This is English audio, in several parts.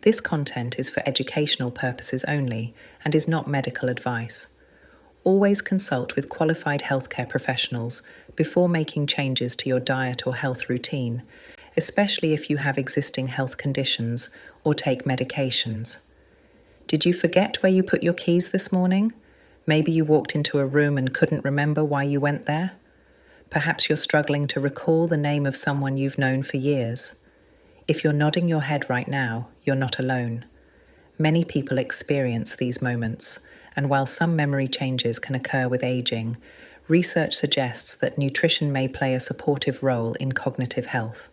This content is for educational purposes only and is not medical advice. Always consult with qualified healthcare professionals before making changes to your diet or health routine, especially if you have existing health conditions or take medications. Did you forget where you put your keys this morning? Maybe you walked into a room and couldn't remember why you went there. Perhaps you're struggling to recall the name of someone you've known for years. If you're nodding your head right now, you're not alone. Many people experience these moments, and while some memory changes can occur with aging, research suggests that nutrition may play a supportive role in cognitive health.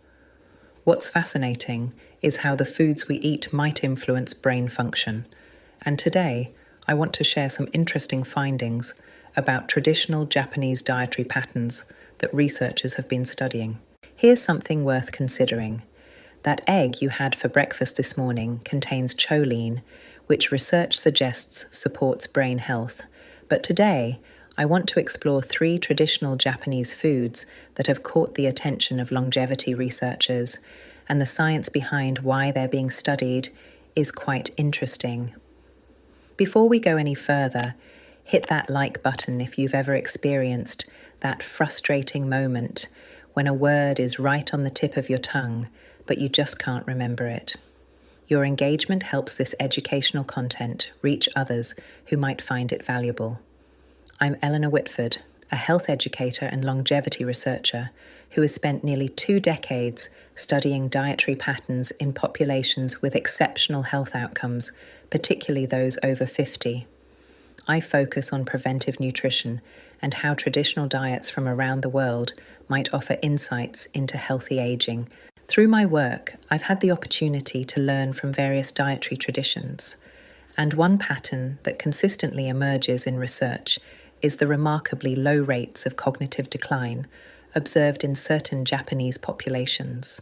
What's fascinating is how the foods we eat might influence brain function, and today I want to share some interesting findings about traditional Japanese dietary patterns that researchers have been studying. Here's something worth considering. That egg you had for breakfast this morning contains choline, which research suggests supports brain health. But today, I want to explore 3 traditional Japanese foods that have caught the attention of longevity researchers, and the science behind why they're being studied is quite interesting. Before we go any further, hit that like button if you've ever experienced that frustrating moment when a word is right on the tip of your tongue, but you just can't remember it. Your engagement helps this educational content reach others who might find it valuable. I'm Eleanor Whitford, a health educator and longevity researcher who has spent nearly 2 decades studying dietary patterns in populations with exceptional health outcomes, particularly those over 50. I focus on preventive nutrition and how traditional diets from around the world might offer insights into healthy aging. Through my work, I've had the opportunity to learn from various dietary traditions, and one pattern that consistently emerges in research is the remarkably low rates of cognitive decline observed in certain Japanese populations.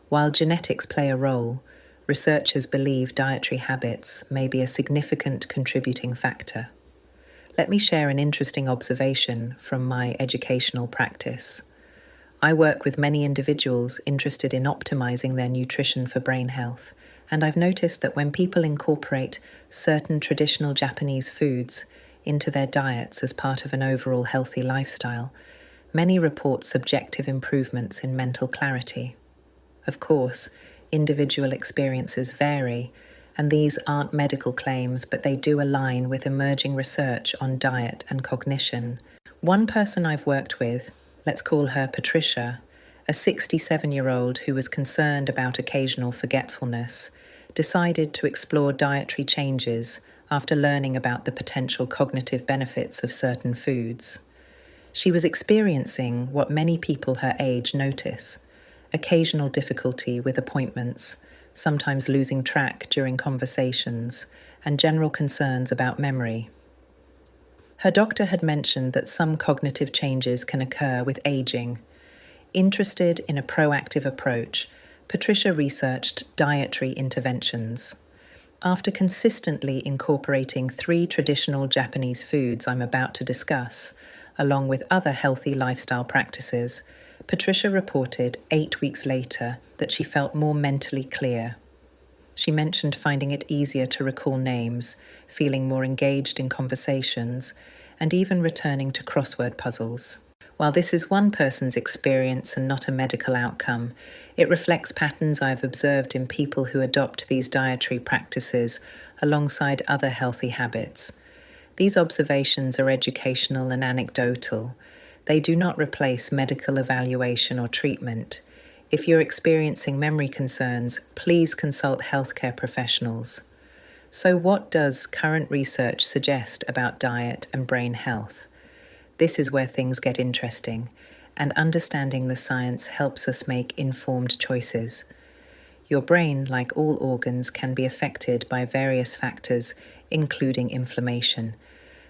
While genetics play a role, researchers believe dietary habits may be a significant contributing factor. Let me share an interesting observation from my educational practice. I work with many individuals interested in optimizing their nutrition for brain health, and I've noticed that when people incorporate certain traditional Japanese foods into their diets as part of an overall healthy lifestyle, many report subjective improvements in mental clarity. Of course, individual experiences vary, and these aren't medical claims, but they do align with emerging research on diet and cognition. One person I've worked with, let's call her Patricia, a 67-year-old who was concerned about occasional forgetfulness, decided to explore dietary changes after learning about the potential cognitive benefits of certain foods. She was experiencing what many people her age notice: occasional difficulty with appointments, sometimes losing track during conversations, and general concerns about memory. Her doctor had mentioned that some cognitive changes can occur with aging. Interested in a proactive approach, Patricia researched dietary interventions. After consistently incorporating 3 traditional Japanese foods I'm about to discuss, along with other healthy lifestyle practices, Patricia reported 8 weeks later that she felt more mentally clear. She mentioned finding it easier to recall names, feeling more engaged in conversations, and even returning to crossword puzzles. While this is one person's experience and not a medical outcome, it reflects patterns I've observed in people who adopt these dietary practices alongside other healthy habits. These observations are educational and anecdotal. They do not replace medical evaluation or treatment. If you're experiencing memory concerns, please consult healthcare professionals. So what does current research suggest about diet and brain health? This is where things get interesting, and understanding the science helps us make informed choices. Your brain, like all organs, can be affected by various factors, including inflammation.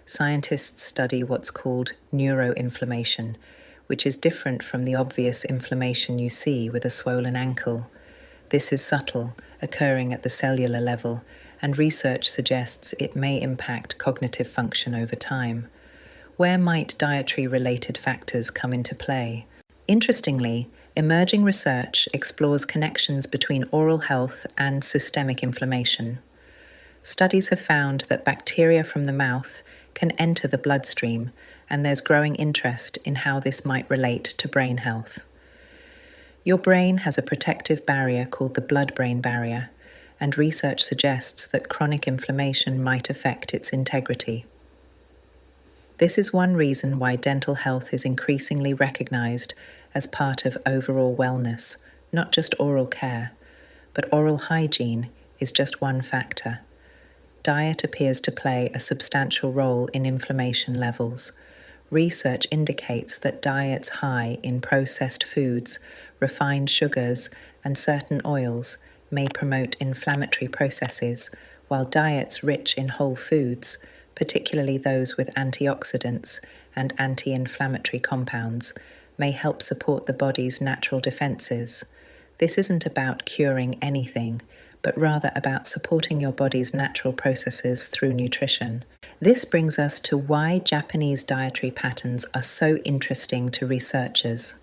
Scientists study what's called neuroinflammation, which is different from the obvious inflammation you see with a swollen ankle. This is subtle, occurring at the cellular level, and research suggests it may impact cognitive function over time. Where might dietary-related factors come into play? Interestingly, emerging research explores connections between oral health and systemic inflammation. Studies have found that bacteria from the mouth can enter the bloodstream, and there's growing interest in how this might relate to brain health. Your brain has a protective barrier called the blood-brain barrier, and research suggests that chronic inflammation might affect its integrity. This is one reason why dental health is increasingly recognized as part of overall wellness, not just oral care, but oral hygiene is just one factor. Diet appears to play a substantial role in inflammation levels. Research indicates that diets high in processed foods, refined sugars, and certain oils may promote inflammatory processes, while diets rich in whole foods, particularly those with antioxidants and anti-inflammatory compounds, may help support the body's natural defenses. This isn't about curing anything, but rather about supporting your body's natural processes through nutrition. This brings us to why Japanese dietary patterns are so interesting to researchers.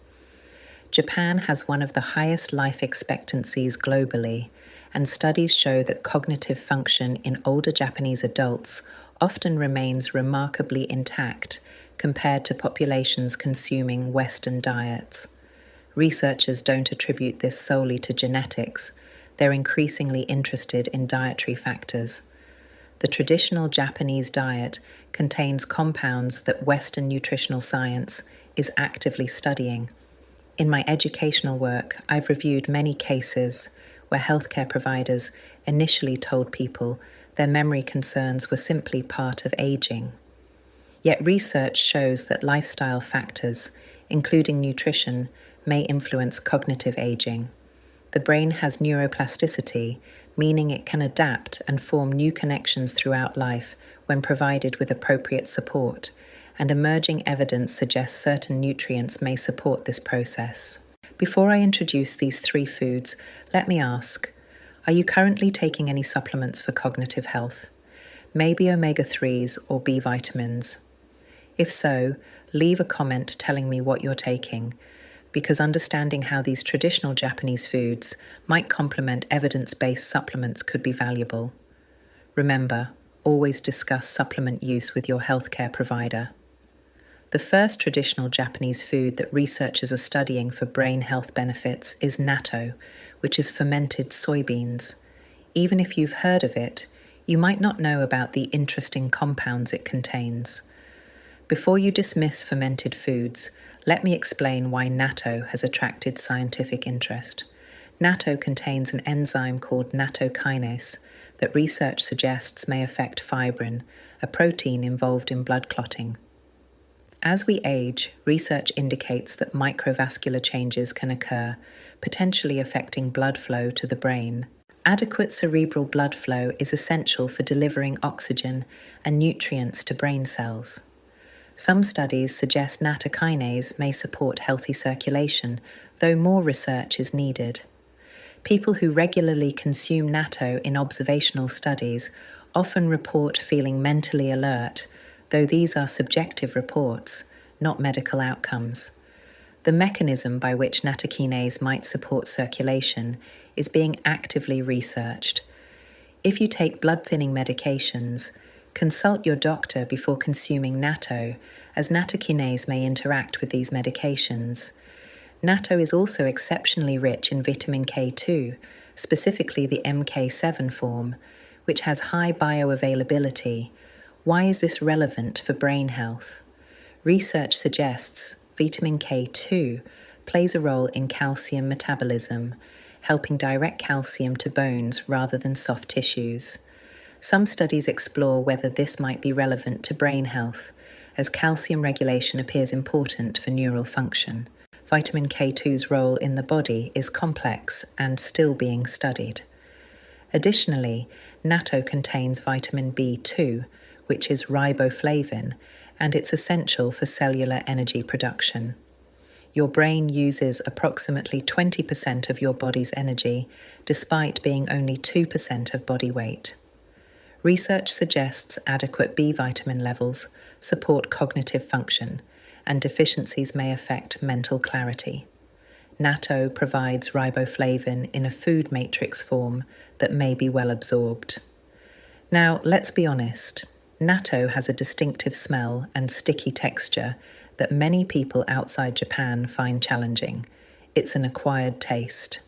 Japan has one of the highest life expectancies globally, and studies show that cognitive function in older Japanese adults often remains remarkably intact compared to populations consuming Western diets. Researchers don't attribute this solely to genetics. They're increasingly interested in dietary factors. The traditional Japanese diet contains compounds that Western nutritional science is actively studying. In my educational work, I've reviewed many cases where healthcare providers initially told people their memory concerns were simply part of aging. Yet research shows that lifestyle factors, including nutrition, may influence cognitive aging. The brain has neuroplasticity, meaning it can adapt and form new connections throughout life when provided with appropriate support, and emerging evidence suggests certain nutrients may support this process. Before I introduce these 3 foods, let me ask, are you currently taking any supplements for cognitive health? Maybe omega-3s or B vitamins? If so, leave a comment telling me what you're taking, because understanding how these traditional Japanese foods might complement evidence-based supplements could be valuable. Remember, always discuss supplement use with your healthcare provider. The first traditional Japanese food that researchers are studying for brain health benefits is natto, which is fermented soybeans. Even if you've heard of it, you might not know about the interesting compounds it contains. Before you dismiss fermented foods, let me explain why natto has attracted scientific interest. Natto contains an enzyme called nattokinase that research suggests may affect fibrin, a protein involved in blood clotting. As we age, research indicates that microvascular changes can occur, potentially affecting blood flow to the brain. Adequate cerebral blood flow is essential for delivering oxygen and nutrients to brain cells. Some studies suggest nattokinase may support healthy circulation, though more research is needed. People who regularly consume natto in observational studies often report feeling mentally alert, though these are subjective reports, not medical outcomes. The mechanism by which nattokinase might support circulation is being actively researched. If you take blood-thinning medications, consult your doctor before consuming natto, as nattokinase may interact with these medications. Natto is also exceptionally rich in vitamin K2, specifically the MK7 form, which has high bioavailability. Why is this relevant for brain health? Research suggests vitamin K2 plays a role in calcium metabolism, helping direct calcium to bones rather than soft tissues. Some studies explore whether this might be relevant to brain health, as calcium regulation appears important for neural function. Vitamin K2's role in the body is complex and still being studied. Additionally, natto contains vitamin B2, which is riboflavin, and it's essential for cellular energy production. Your brain uses approximately 20% of your body's energy, despite being only 2% of body weight. Research suggests adequate B vitamin levels support cognitive function, and deficiencies may affect mental clarity. Natto provides riboflavin in a food matrix form that may be well absorbed. Now, let's be honest, natto has a distinctive smell and sticky texture that many people outside Japan find challenging. It's an acquired taste.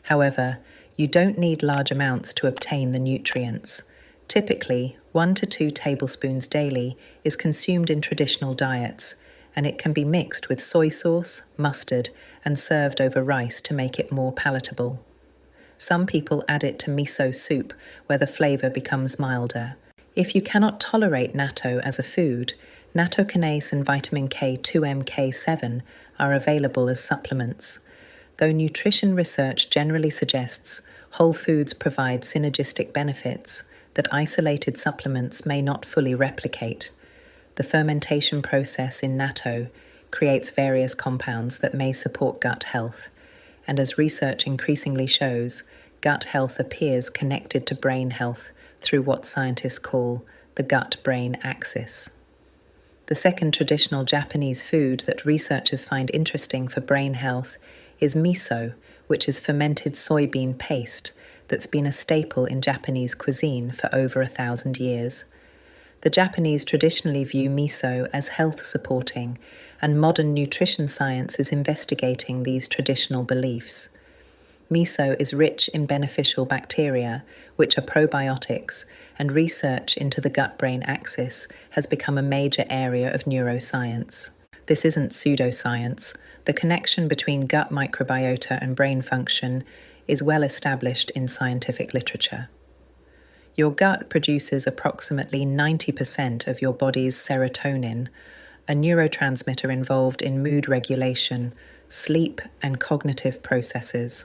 However, you don't need large amounts to obtain the nutrients. Typically, 1 to 2 tablespoons daily is consumed in traditional diets, and it can be mixed with soy sauce, mustard, and served over rice to make it more palatable. Some people add it to miso soup, where the flavor becomes milder. If you cannot tolerate natto as a food, nattokinase and vitamin K2MK7 are available as supplements. Though nutrition research generally suggests whole foods provide synergistic benefits that isolated supplements may not fully replicate, the fermentation process in natto creates various compounds that may support gut health, and as research increasingly shows, gut health appears connected to brain health through what scientists call the gut-brain axis. The second traditional Japanese food that researchers find interesting for brain health is miso, which is fermented soybean paste that's been a staple in Japanese cuisine for over 1,000 years. The Japanese traditionally view miso as health-supporting, and modern nutrition science is investigating these traditional beliefs. Miso is rich in beneficial bacteria, which are probiotics, and research into the gut-brain axis has become a major area of neuroscience. This isn't pseudoscience. The connection between gut microbiota and brain function is well established in scientific literature. Your gut produces approximately 90% of your body's serotonin, a neurotransmitter involved in mood regulation, sleep, and cognitive processes.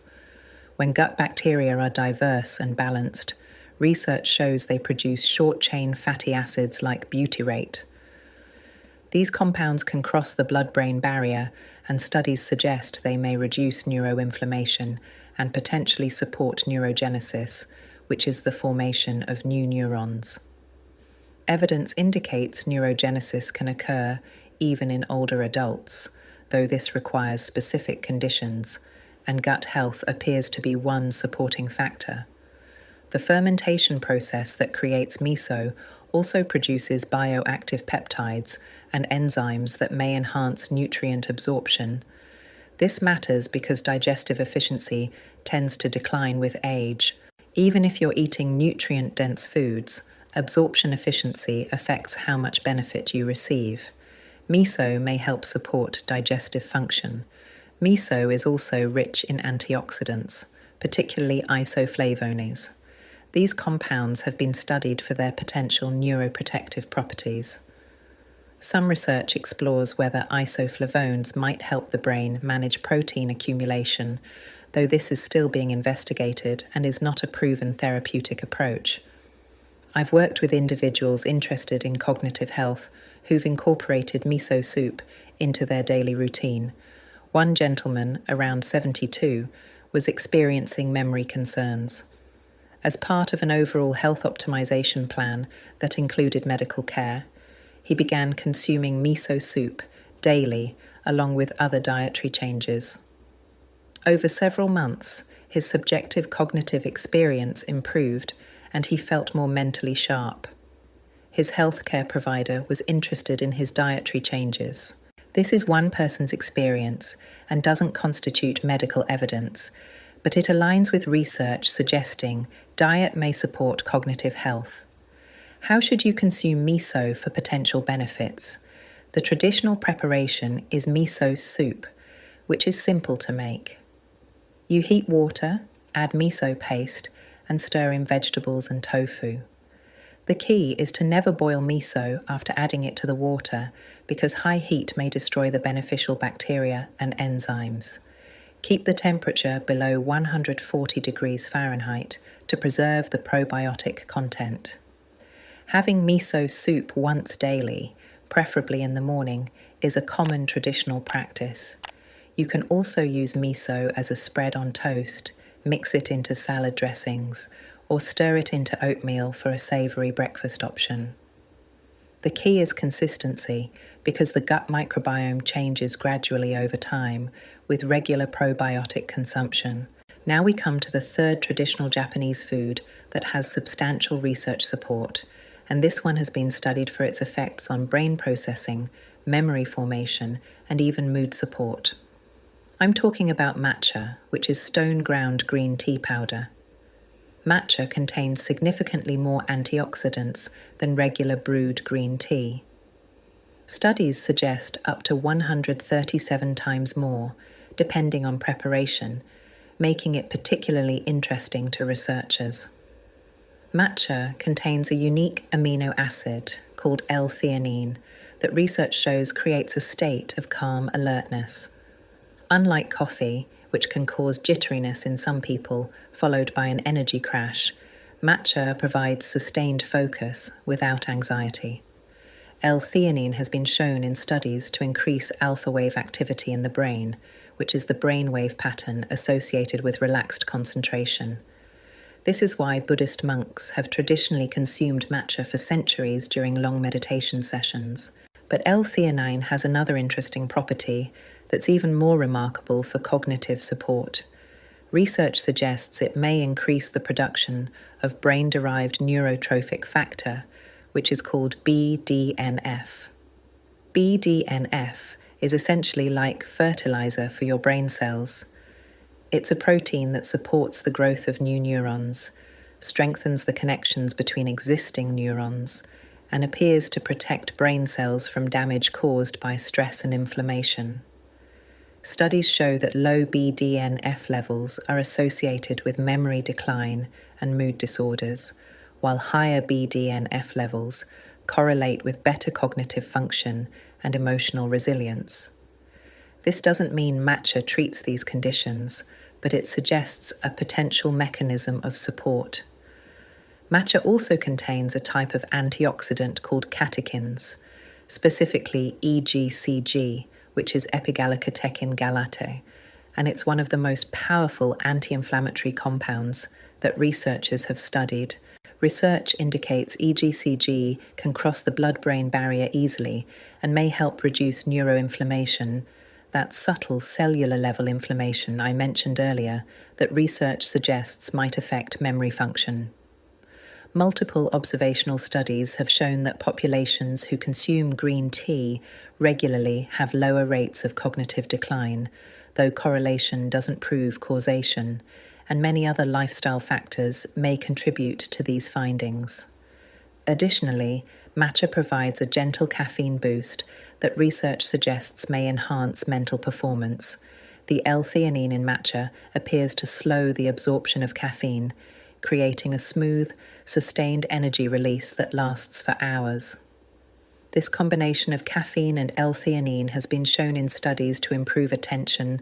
When gut bacteria are diverse and balanced, research shows they produce short-chain fatty acids like butyrate. These compounds can cross the blood-brain barrier, and studies suggest they may reduce neuroinflammation and potentially support neurogenesis, which is the formation of new neurons. Evidence indicates neurogenesis can occur even in older adults, though this requires specific conditions, and gut health appears to be one supporting factor. The fermentation process that creates miso also produces bioactive peptides and enzymes that may enhance nutrient absorption. This matters because digestive efficiency tends to decline with age. Even if you're eating nutrient-dense foods, absorption efficiency affects how much benefit you receive. Miso may help support digestive function. Miso is also rich in antioxidants, particularly isoflavones. These compounds have been studied for their potential neuroprotective properties. Some research explores whether isoflavones might help the brain manage protein accumulation, though this is still being investigated and is not a proven therapeutic approach. I've worked with individuals interested in cognitive health who've incorporated miso soup into their daily routine. One gentleman, around 72, was experiencing memory concerns. As part of an overall health optimization plan that included medical care, he began consuming miso soup daily along with other dietary changes. Over several months, his subjective cognitive experience improved and he felt more mentally sharp. His healthcare provider was interested in his dietary changes. This is one person's experience and doesn't constitute medical evidence, but it aligns with research suggesting diet may support cognitive health. How should you consume miso for potential benefits? The traditional preparation is miso soup, which is simple to make. You heat water, add miso paste, and stir in vegetables and tofu. The key is to never boil miso after adding it to the water because high heat may destroy the beneficial bacteria and enzymes. Keep the temperature below 140 degrees Fahrenheit to preserve the probiotic content. Having miso soup once daily, preferably in the morning, is a common traditional practice. You can also use miso as a spread on toast, mix it into salad dressings, or stir it into oatmeal for a savoury breakfast option. The The key is consistency, because the gut microbiome changes gradually over time with regular probiotic consumption. Now we come to the third traditional Japanese food that has substantial research support, and this one has been studied for its effects on brain processing, memory formation, and even mood support. I'm talking about matcha, which is stone ground green tea powder. Matcha contains significantly more antioxidants than regular brewed green tea. Studies suggest up to 137 times more, depending on preparation, making it particularly interesting to researchers. Matcha contains a unique amino acid called L-theanine that research shows creates a state of calm alertness. Unlike coffee, which can cause jitteriness in some people, followed by an energy crash, matcha provides sustained focus without anxiety. L-theanine has been shown in studies to increase alpha wave activity in the brain, which is the brainwave pattern associated with relaxed concentration. This is why Buddhist monks have traditionally consumed matcha for centuries during long meditation sessions. But L-theanine has another interesting property that's even more remarkable for cognitive support. Research suggests it may increase the production of brain-derived neurotrophic factor, which is called BDNF. BDNF is essentially like fertilizer for your brain cells. It's a protein that supports the growth of new neurons, strengthens the connections between existing neurons, and appears to protect brain cells from damage caused by stress and inflammation. Studies show that low BDNF levels are associated with memory decline and mood disorders, while higher BDNF levels correlate with better cognitive function and emotional resilience. This doesn't mean matcha treats these conditions, but it suggests a potential mechanism of support. Matcha also contains a type of antioxidant called catechins, specifically EGCG, which is epigallocatechin galate, and it's one of the most powerful anti-inflammatory compounds that researchers have studied. Research indicates EGCG can cross the blood-brain barrier easily and may help reduce neuroinflammation, that subtle cellular level inflammation I mentioned earlier that research suggests might affect memory function. Multiple observational studies have shown that populations who consume green tea regularly have lower rates of cognitive decline, though correlation doesn't prove causation, and many other lifestyle factors may contribute to these findings. Additionally, matcha provides a gentle caffeine boost that research suggests may enhance mental performance. The L-theanine in matcha appears to slow the absorption of caffeine, creating a smooth, sustained energy release that lasts for hours. This combination of caffeine and L-theanine has been shown in studies to improve attention,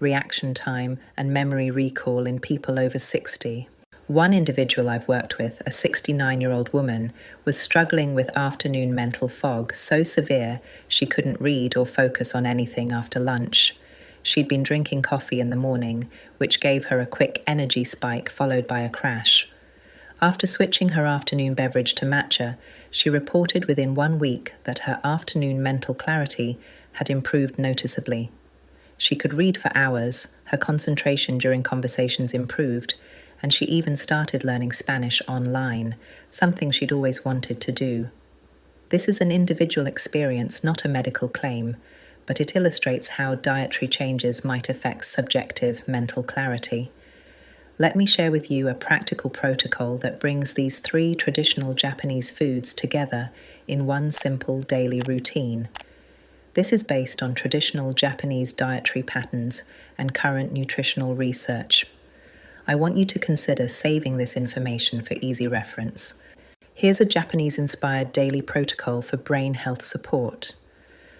reaction time, and memory recall in people over 60. One individual I've worked with, a 69-year-old woman, was struggling with afternoon mental fog so severe she couldn't read or focus on anything after lunch. She'd been drinking coffee in the morning, which gave her a quick energy spike followed by a crash. After switching her afternoon beverage to matcha, she reported within 1 week that her afternoon mental clarity had improved noticeably. She could read for hours, her concentration during conversations improved, and she even started learning Spanish online, something she'd always wanted to do. This is an individual experience, not a medical claim, but it illustrates how dietary changes might affect subjective mental clarity. Let me share with you a practical protocol that brings these 3 traditional Japanese foods together in one simple daily routine. This is based on traditional Japanese dietary patterns and current nutritional research. I want you to consider saving this information for easy reference. Here's a Japanese-inspired daily protocol for brain health support.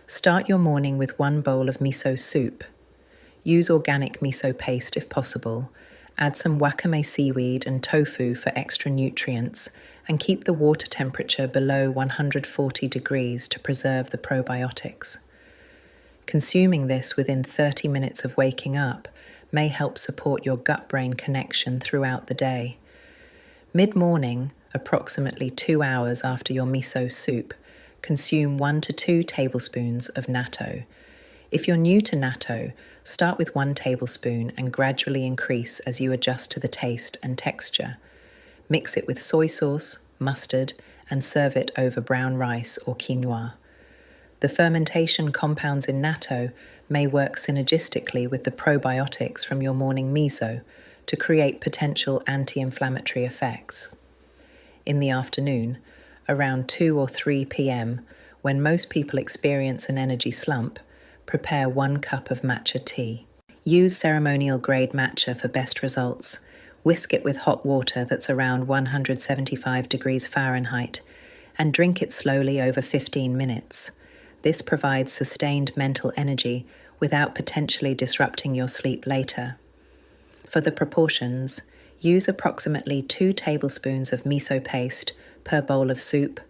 Start your morning with 1 bowl of miso soup. Use organic miso paste if possible. Add some wakame seaweed and tofu for extra nutrients, and keep the water temperature below 140 degrees to preserve the probiotics. Consuming this within 30 minutes of waking up may help support your gut-brain connection throughout the day. Mid-morning, approximately 2 hours after your miso soup, Consume 1 to 2 tablespoons of natto. If you're new to natto, start with 1 tablespoon and gradually increase as you adjust to the taste and texture. Mix it with soy sauce, mustard, and serve it over brown rice or quinoa. The fermentation compounds in natto may work synergistically with the probiotics from your morning miso to create potential anti-inflammatory effects. In the afternoon, around 2 or 3 p.m., when most people experience an energy slump, prepare 1 cup of matcha tea. Use ceremonial grade matcha for best results. Whisk it with hot water that's around 175 degrees Fahrenheit and drink it slowly over 15 minutes. This provides sustained mental energy without potentially disrupting your sleep later. For the proportions, use approximately 2 tablespoons of miso paste per bowl of soup,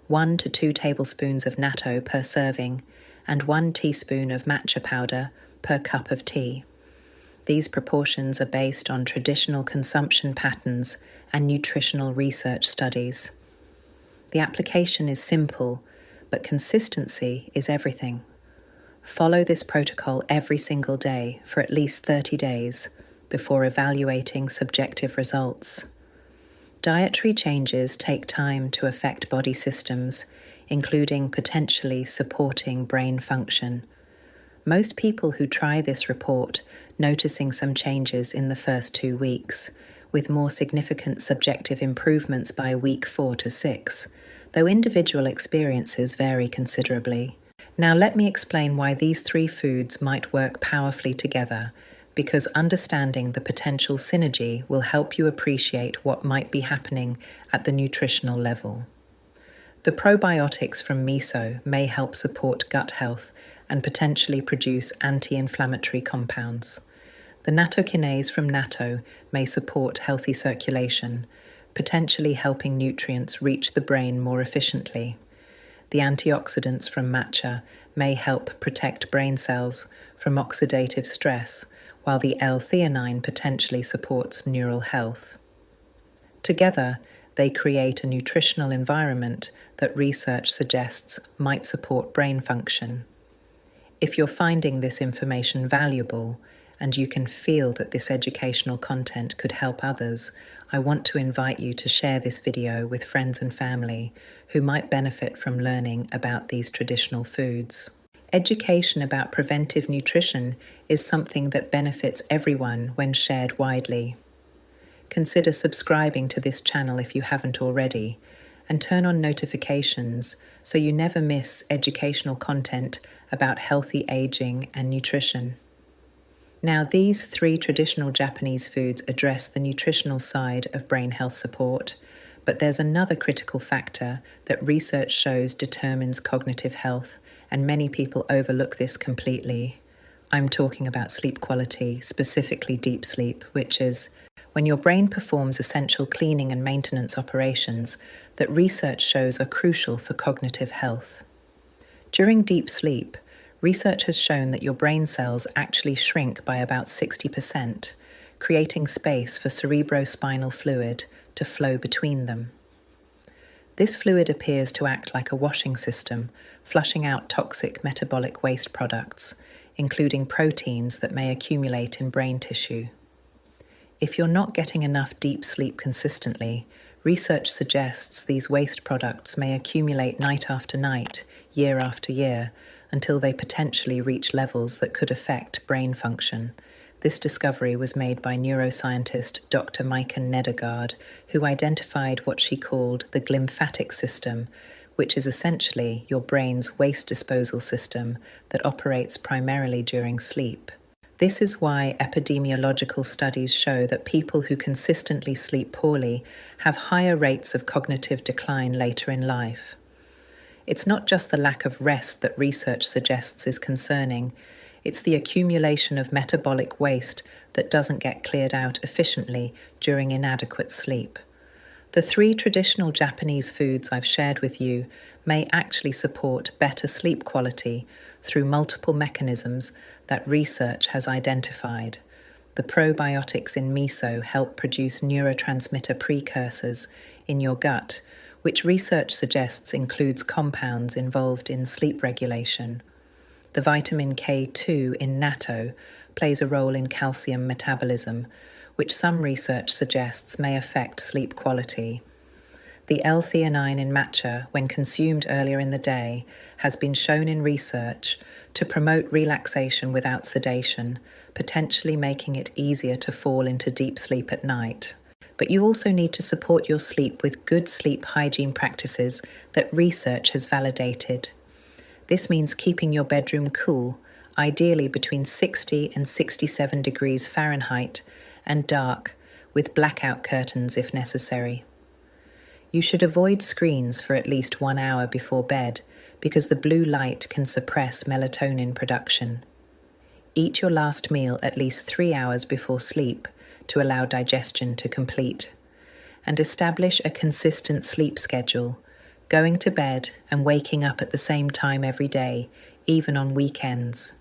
1 to 2 tablespoons of natto per serving, and 1 teaspoon of matcha powder per cup of tea. These proportions are based on traditional consumption patterns and nutritional research studies. The application is simple, but consistency is everything. Follow this protocol every single day for at least 30 days before evaluating subjective results. Dietary changes take time to affect body systems, including potentially supporting brain function. Most people who try this report noticing some changes in the first 2 weeks, with more significant subjective improvements by week 4 to 6, though individual experiences vary considerably. Now let me explain why these 3 foods might work powerfully together, because understanding the potential synergy will help you appreciate what might be happening at the nutritional level. The probiotics from miso may help support gut health and potentially produce anti-inflammatory compounds. The nattokinase from natto may support healthy circulation, potentially helping nutrients reach the brain more efficiently. The antioxidants from matcha may help protect brain cells from oxidative stress, while the L-theanine potentially supports neural health. Together, they create a nutritional environment that research suggests might support brain function. If you're finding this information valuable and you can feel that this educational content could help others, I want to invite you to share this video with friends and family who might benefit from learning about these traditional foods. Education about preventive nutrition is something that benefits everyone when shared widely. Consider subscribing to this channel if you haven't already, and turn on notifications so you never miss educational content about healthy aging and nutrition. Now, these 3 traditional Japanese foods address the nutritional side of brain health support, but there's another critical factor that research shows determines cognitive health, and many people overlook this completely. I'm talking about sleep quality, specifically deep sleep, which is when your brain performs essential cleaning and maintenance operations that research shows are crucial for cognitive health. During deep sleep, research has shown that your brain cells actually shrink by about 60%, creating space for cerebrospinal fluid to flow between them. This fluid appears to act like a washing system, flushing out toxic metabolic waste products, including proteins that may accumulate in brain tissue. If you're not getting enough deep sleep consistently, research suggests these waste products may accumulate night after night, year after year, until they potentially reach levels that could affect brain function. This discovery was made by neuroscientist Dr. Maiken Nedergaard, who identified what she called the glymphatic system, which is essentially your brain's waste disposal system that operates primarily during sleep. This is why epidemiological studies show that people who consistently sleep poorly have higher rates of cognitive decline later in life. It's not just the lack of rest that research suggests is concerning, it's the accumulation of metabolic waste that doesn't get cleared out efficiently during inadequate sleep. The 3 traditional Japanese foods I've shared with you may actually support better sleep quality through multiple mechanisms that research has identified. The probiotics in miso help produce neurotransmitter precursors in your gut, which research suggests includes compounds involved in sleep regulation. The vitamin K2 in natto plays a role in calcium metabolism, which some research suggests may affect sleep quality. The L-theanine in matcha, when consumed earlier in the day, has been shown in research to promote relaxation without sedation, potentially making it easier to fall into deep sleep at night. But you also need to support your sleep with good sleep hygiene practices that research has validated. This means keeping your bedroom cool, ideally between 60 and 67 degrees Fahrenheit, and dark, with blackout curtains if necessary. You should avoid screens for at least 1 hour before bed because the blue light can suppress melatonin production. Eat your last meal at least 3 hours before sleep to allow digestion to complete. And establish a consistent sleep schedule, going to bed and waking up at the same time every day, even on weekends.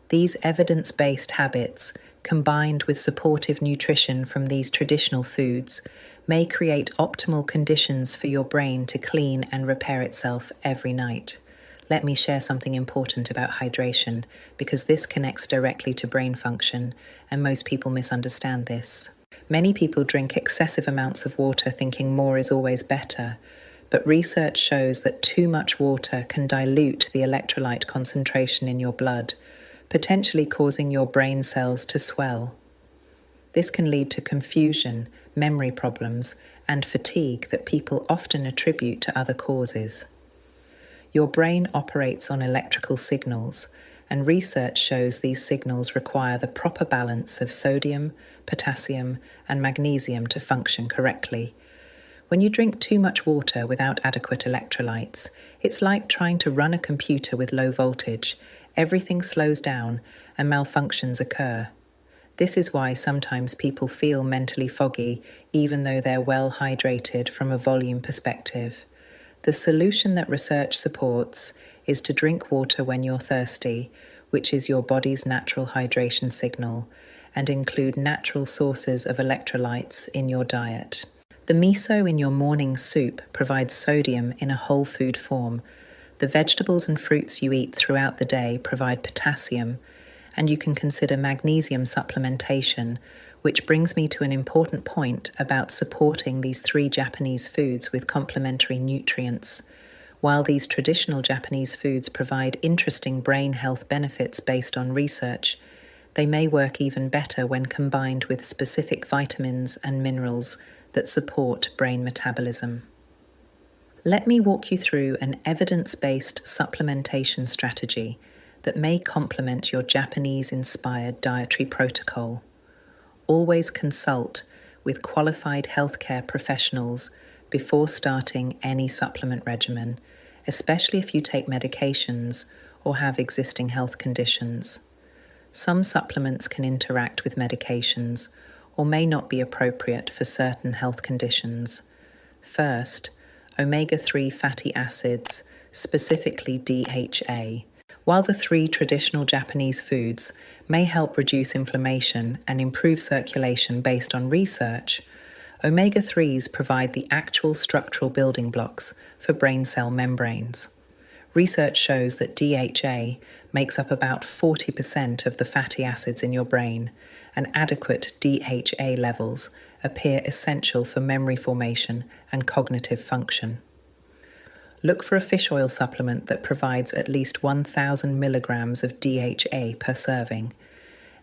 These evidence-based habits, combined with supportive nutrition from these traditional foods, may create optimal conditions for your brain to clean and repair itself every night. Let me share something important about hydration, because this connects directly to brain function, and most people misunderstand this. Many people drink excessive amounts of water thinking more is always better, but research shows that too much water can dilute the electrolyte concentration in your blood, potentially causing your brain cells to swell. This can lead to confusion, memory problems, and fatigue that people often attribute to other causes. Your brain operates on electrical signals, and research shows these signals require the proper balance of sodium, potassium, and magnesium to function correctly. When you drink too much water without adequate electrolytes, it's like trying to run a computer with low voltage. Everything slows down and malfunctions occur. This is why sometimes people feel mentally foggy, even though they're well hydrated from a volume perspective. The solution that research supports is to drink water when you're thirsty, which is your body's natural hydration signal, and include natural sources of electrolytes in your diet. The miso in your morning soup provides sodium in a whole food form. The vegetables and fruits you eat throughout the day provide potassium, and you can consider magnesium supplementation, which brings me to an important point about supporting these 3 Japanese foods with complementary nutrients. While these traditional Japanese foods provide interesting brain health benefits based on research, they may work even better when combined with specific vitamins and minerals that support brain metabolism. Let me walk you through an evidence-based supplementation strategy that may complement your Japanese-inspired dietary protocol. Always consult with qualified healthcare professionals before starting any supplement regimen, especially if you take medications or have existing health conditions. Some supplements can interact with medications or may not be appropriate for certain health conditions. First, omega-3 fatty acids, specifically DHA. While the 3 traditional Japanese foods may help reduce inflammation and improve circulation based on research, omega-3s provide the actual structural building blocks for brain cell membranes. Research shows that DHA makes up about 40% of the fatty acids in your brain, and adequate DHA levels appear essential for memory formation and cognitive function. Look for a fish oil supplement that provides at least 1,000 milligrams of DHA per serving,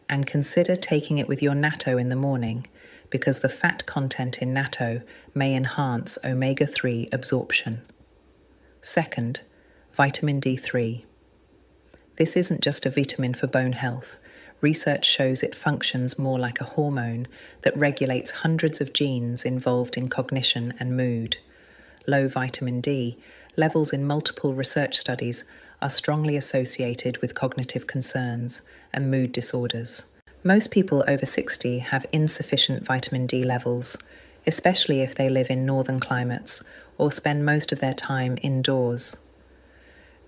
and consider taking it with your natto in the morning, because the fat content in natto may enhance omega-3 absorption. Second, vitamin D3. This isn't just a vitamin for bone health. Research shows it functions more like a hormone that regulates hundreds of genes involved in cognition and mood. Low vitamin D levels in multiple research studies are strongly associated with cognitive concerns and mood disorders. Most people over 60 have insufficient vitamin D levels, especially if they live in northern climates or spend most of their time indoors.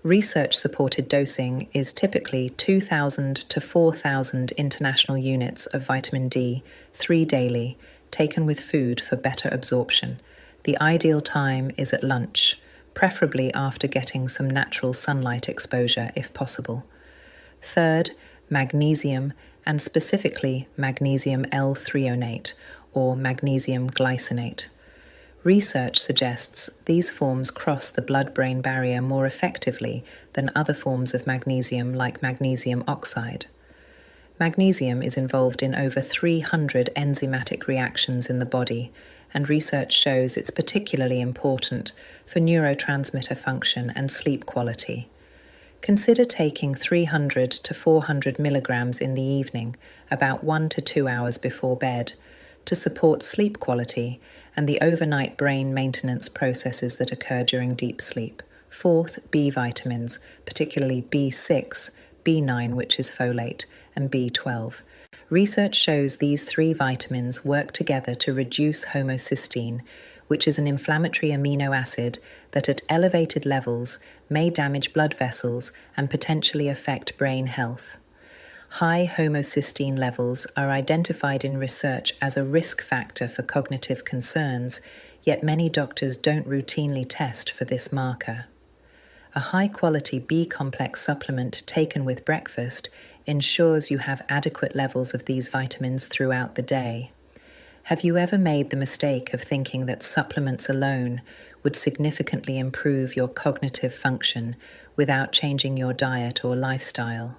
Research-supported dosing is typically 2,000 to 4,000 international units of vitamin D, 3 daily, taken with food for better absorption. The ideal time is at lunch, preferably after getting some natural sunlight exposure if possible. Third, magnesium, and specifically magnesium L-threonate or magnesium glycinate. Research suggests these forms cross the blood-brain barrier more effectively than other forms of magnesium like magnesium oxide. Magnesium is involved in over 300 enzymatic reactions in the body, and research shows it's particularly important for neurotransmitter function and sleep quality. Consider taking 300 to 400 milligrams in the evening, about 1 to 2 hours before bed, to support sleep quality and the overnight brain maintenance processes that occur during deep sleep. Fourth, B vitamins, particularly B6, B9, which is folate, and B12. Research shows these three vitamins work together to reduce homocysteine, which is an inflammatory amino acid that at elevated levels may damage blood vessels and potentially affect brain health. High homocysteine levels are identified in research as a risk factor for cognitive concerns, yet many doctors don't routinely test for this marker. A high-quality B-complex supplement taken with breakfast ensures you have adequate levels of these vitamins throughout the day. Have you ever made the mistake of thinking that supplements alone would significantly improve your cognitive function without changing your diet or lifestyle?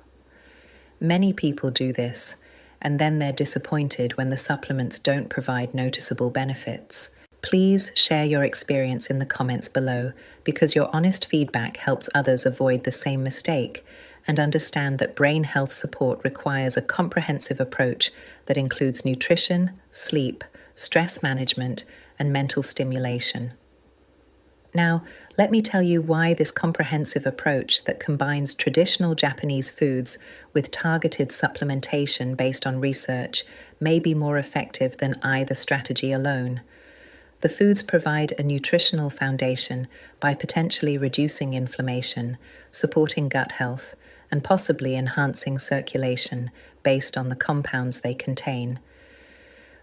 Many people do this, and then they're disappointed when the supplements don't provide noticeable benefits. Please share your experience in the comments below, because your honest feedback helps others avoid the same mistake and understand that brain health support requires a comprehensive approach that includes nutrition, sleep, stress management, and mental stimulation. Now, let me tell you why this comprehensive approach that combines traditional Japanese foods with targeted supplementation based on research may be more effective than either strategy alone. The foods provide a nutritional foundation by potentially reducing inflammation, supporting gut health, and possibly enhancing circulation based on the compounds they contain.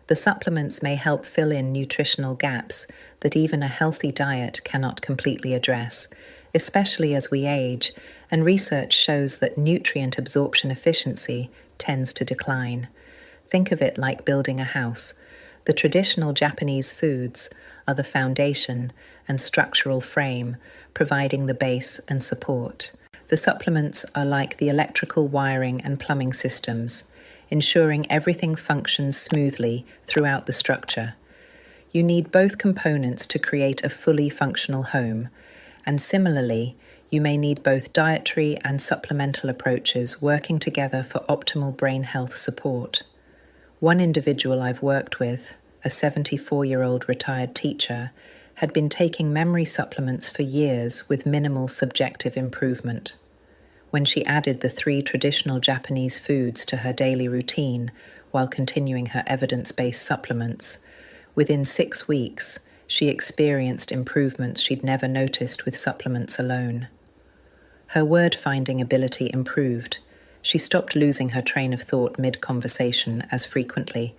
The supplements may help fill in nutritional gaps that even a healthy diet cannot completely address, especially as we age, and research shows that nutrient absorption efficiency tends to decline. Think of it like building a house. The traditional Japanese foods are the foundation and structural frame, providing the base and support. The supplements are like the electrical wiring and plumbing systems, ensuring everything functions smoothly throughout the structure. You need both components to create a fully functional home, and similarly, you may need both dietary and supplemental approaches working together for optimal brain health support. One individual I've worked with, a 74-year-old retired teacher, had been taking memory supplements for years with minimal subjective improvement. When she added the 3 traditional Japanese foods to her daily routine while continuing her evidence-based supplements, within 6 weeks, she experienced improvements she'd never noticed with supplements alone. Her word-finding ability improved. She stopped losing her train of thought mid-conversation as frequently,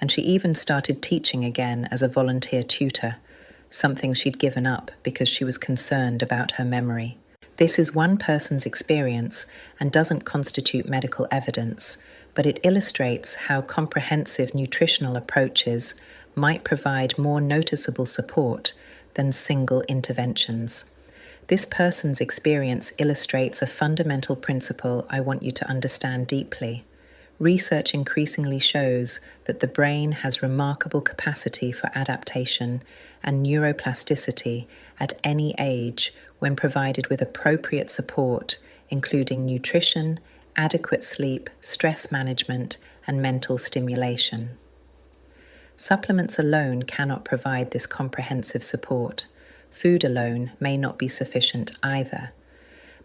and she even started teaching again as a volunteer tutor, something she'd given up because she was concerned about her memory. This is one person's experience and doesn't constitute medical evidence, but it illustrates how comprehensive nutritional approaches might provide more noticeable support than single interventions. This person's experience illustrates a fundamental principle I want you to understand deeply. Research increasingly shows that the brain has remarkable capacity for adaptation and neuroplasticity at any age when provided with appropriate support, including nutrition, adequate sleep, stress management, and mental stimulation. Supplements alone cannot provide this comprehensive support. Food alone may not be sufficient either.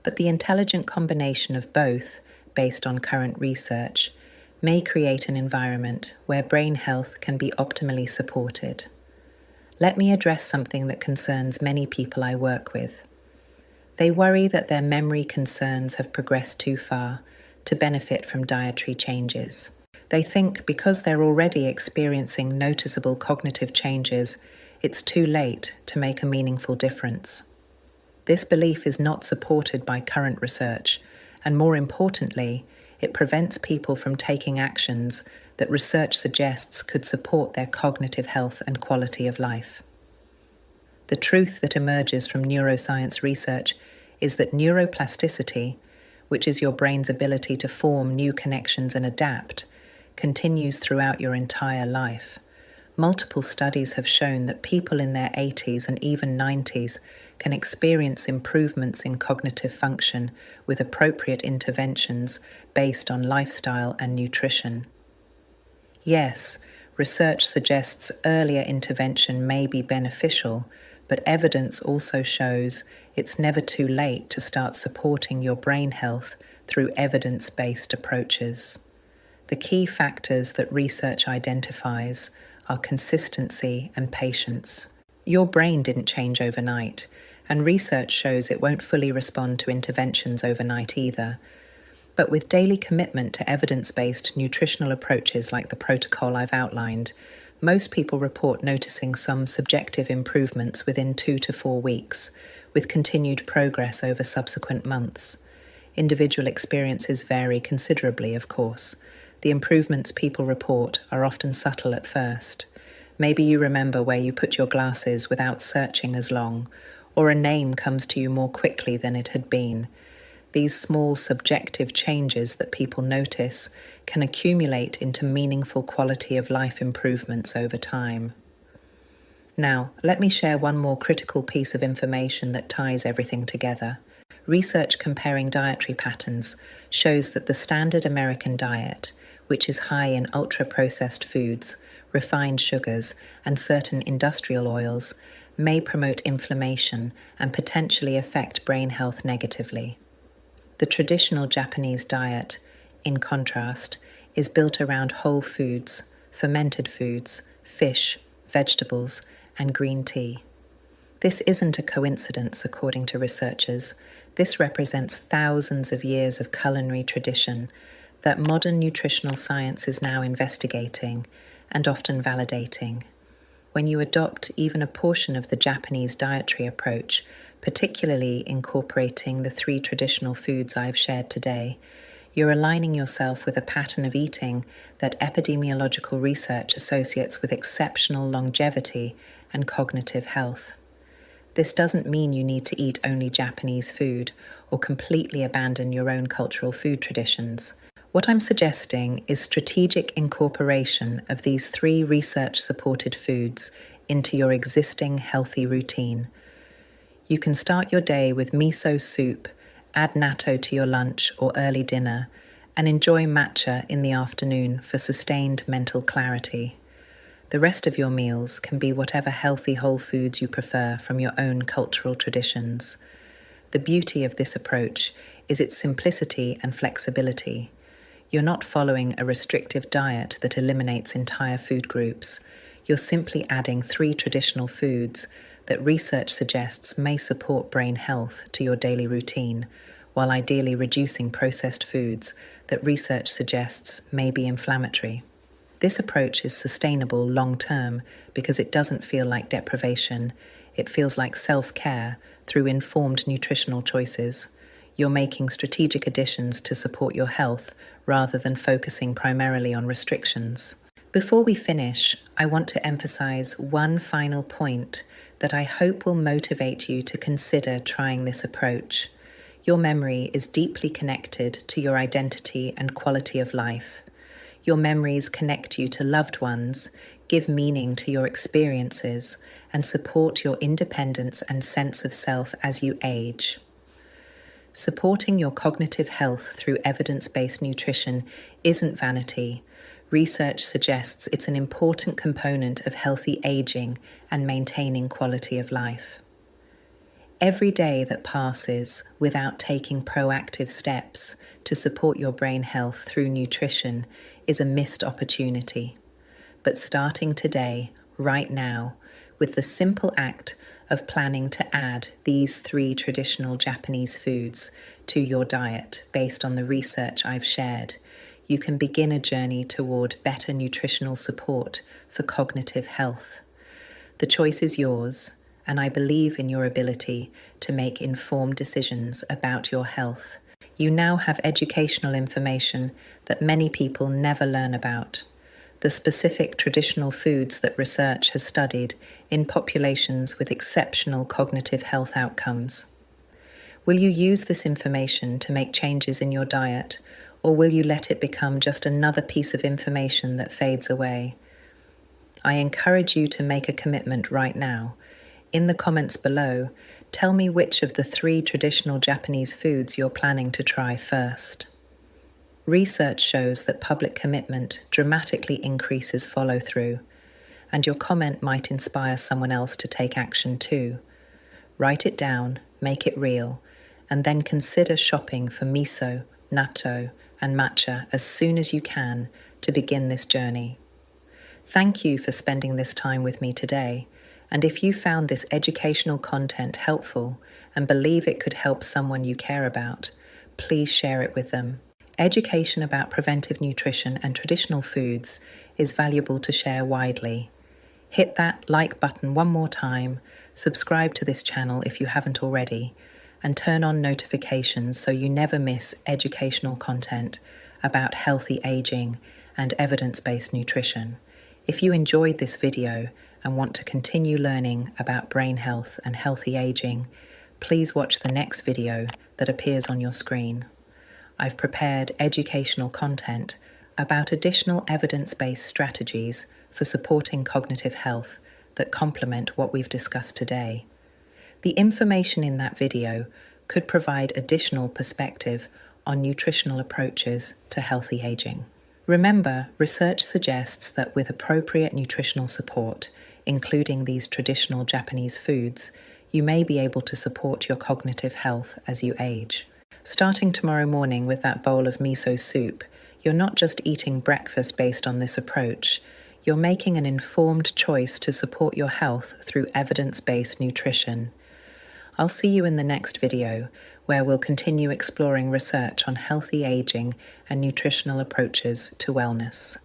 But the intelligent combination of both, based on current research, may create an environment where brain health can be optimally supported. Let me address something that concerns many people I work with. They worry that their memory concerns have progressed too far to benefit from dietary changes. They think because they're already experiencing noticeable cognitive changes, it's too late to make a meaningful difference. This belief is not supported by current research, and more importantly, it prevents people from taking actions that research suggests could support their cognitive health and quality of life. The truth that emerges from neuroscience research is that neuroplasticity, which is your brain's ability to form new connections and adapt, continues throughout your entire life. Multiple studies have shown that people in their 80s and even 90s can experience improvements in cognitive function with appropriate interventions based on lifestyle and nutrition. Yes, research suggests earlier intervention may be beneficial, but evidence also shows it's never too late to start supporting your brain health through evidence-based approaches. The key factors that research identifies are consistency and patience. Your brain didn't change overnight, and research shows it won't fully respond to interventions overnight either. But with daily commitment to evidence-based nutritional approaches like the protocol I've outlined, most people report noticing some subjective improvements within 2 to 4 weeks, with continued progress over subsequent months. Individual experiences vary considerably, of course. The improvements people report are often subtle at first. Maybe you remember where you put your glasses without searching as long, or a name comes to you more quickly than it had been. These small subjective changes that people notice can accumulate into meaningful quality of life improvements over time. Now, let me share one more critical piece of information that ties everything together. Research comparing dietary patterns shows that the standard American diet, which is high in ultra-processed foods, refined sugars, and certain industrial oils, may promote inflammation and potentially affect brain health negatively. The traditional Japanese diet, in contrast, is built around whole foods, fermented foods, fish, vegetables, and green tea. This isn't a coincidence, according to researchers. This represents thousands of years of culinary tradition that modern nutritional science is now investigating and often validating. When you adopt even a portion of the Japanese dietary approach, particularly incorporating the 3 traditional foods I've shared today, you're aligning yourself with a pattern of eating that epidemiological research associates with exceptional longevity and cognitive health. This doesn't mean you need to eat only Japanese food or completely abandon your own cultural food traditions. What I'm suggesting is strategic incorporation of these 3 research-supported foods into your existing healthy routine. You can start your day with miso soup, add natto to your lunch or early dinner, and enjoy matcha in the afternoon for sustained mental clarity. The rest of your meals can be whatever healthy whole foods you prefer from your own cultural traditions. The beauty of this approach is its simplicity and flexibility. You're not following a restrictive diet that eliminates entire food groups. You're simply adding 3 traditional foods that research suggests may support brain health to your daily routine, while ideally reducing processed foods that research suggests may be inflammatory. This approach is sustainable long-term because it doesn't feel like deprivation. It feels like self-care through informed nutritional choices. You're making strategic additions to support your health rather than focusing primarily on restrictions. Before we finish, I want to emphasize one final point that I hope will motivate you to consider trying this approach. Your memory is deeply connected to your identity and quality of life. Your memories connect you to loved ones, give meaning to your experiences, and support your independence and sense of self as you age. Supporting your cognitive health through evidence-based nutrition isn't vanity. Research suggests it's an important component of healthy aging and maintaining quality of life. Every day that passes without taking proactive steps to support your brain health through nutrition is a missed opportunity. But starting today, right now, with the simple act of planning to add these 3 traditional Japanese foods to your diet based on the research I've shared, you can begin a journey toward better nutritional support for cognitive health. The choice is yours, and I believe in your ability to make informed decisions about your health. You now have educational information that many people never learn about. The specific traditional foods that research has studied in populations with exceptional cognitive health outcomes. Will you use this information to make changes in your diet, or will you let it become just another piece of information that fades away? I encourage you to make a commitment right now. In the comments below, tell me which of the 3 traditional Japanese foods you're planning to try first. Research shows that public commitment dramatically increases follow-through, and your comment might inspire someone else to take action too. Write it down, make it real, and then consider shopping for miso, natto, and matcha as soon as you can to begin this journey. Thank you for spending this time with me today, and if you found this educational content helpful and believe it could help someone you care about, please share it with them. Education about preventive nutrition and traditional foods is valuable to share widely. Hit that like button one more time, subscribe to this channel if you haven't already, and turn on notifications so you never miss educational content about healthy aging and evidence-based nutrition. If you enjoyed this video and want to continue learning about brain health and healthy aging, please watch the next video that appears on your screen. I've prepared educational content about additional evidence-based strategies for supporting cognitive health that complement what we've discussed today. The information in that video could provide additional perspective on nutritional approaches to healthy aging. Remember, research suggests that with appropriate nutritional support, including these traditional Japanese foods, you may be able to support your cognitive health as you age. Starting tomorrow morning with that bowl of miso soup, you're not just eating breakfast based on this approach, you're making an informed choice to support your health through evidence-based nutrition. I'll see you in the next video, where we'll continue exploring research on healthy aging and nutritional approaches to wellness.